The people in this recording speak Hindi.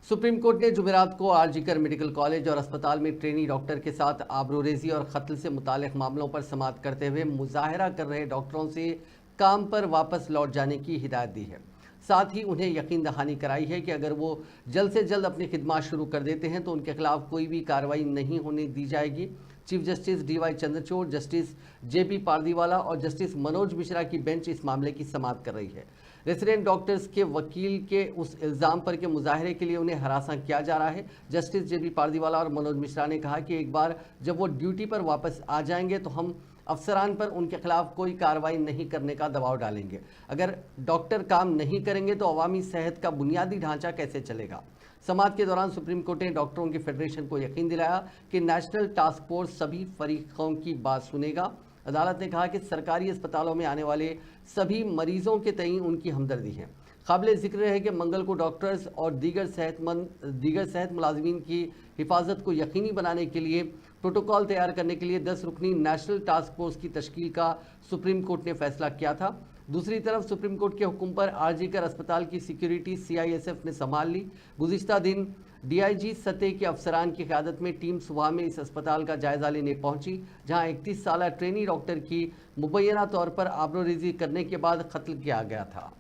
सुप्रीम कोर्ट ने जुमेरात को आरजीकर मेडिकल कॉलेज और अस्पताल में ट्रेनी डॉक्टर के साथ आबरूरेजी और कत्ल से मुतालिक मामलों पर समाअत करते हुए मुजाहरा कर रहे डॉक्टरों से काम पर वापस लौट जाने की हिदायत दी है। साथ ही उन्हें यकीन दहानी कराई है कि अगर वो जल्द से जल्द अपनी खिदमत शुरू कर देते हैं तो उनके खिलाफ कोई भी कार्रवाई नहीं होने दी जाएगी। Chief justice DY Chandrachud, justice JP Pardiwala और जस्टिस मनोज मिश्रा की बेंच इस मामले की समाअत कर रही है। रेसिडेंट डॉक्टर्स के वकील के उस इल्ज़ाम पर के मुजाहरे के लिए उन्हें हरासा किया जा रहा है। जस्टिस जेपी पारदीवाला और मनोज मिश्रा ने कहा कि एक बार जब वो ड्यूटी पर वापस आ जाएंगे तो हम अफसरान पर उनके खिलाफ कोई कार्रवाई नहीं करने का दबाव डालेंगे। अगर डॉक्टर काम नहीं करेंगे तो अवामी सेहत का बुनियादी ढांचा कैसे चलेगा। समाअत के दौरान सुप्रीम कोर्ट ने डॉक्टरों की फेडरेशन को यकीन दिलाया कि नेशनल टास्क फोर्स सभी फरीकों की बात सुनेगा। अदालत ने कहा कि सरकारी अस्पतालों में आने वाले सभी मरीजों के तईन उनकी हमदर्दी है। काबिल जिक्र है कि मंगल को डॉक्टर्स और दीगर सेहत मुलाजमीन की हिफाजत को यकीनी बनाने के लिए प्रोटोकॉल तैयार करने के लिए 10 रुकनी नेशनल टास्क फोर्स की तश्कील का सुप्रीम कोर्ट ने फैसला किया था। दूसरी तरफ सुप्रीम कोर्ट के हुक्म पर आरजीकर अस्पताल की सिक्योरिटी सीआईएसएफ ने संभाल ली। गुज़िश्ता दिन डीआईजी सतह के अफसरान की क़यादत में टीम सुबह में इस अस्पताल का जायजा लेने पहुंची, जहां 31 साला ट्रेनी डॉक्टर की मुबैना तौर पर आबरूरेजी करने के बाद कत्ल किया गया था।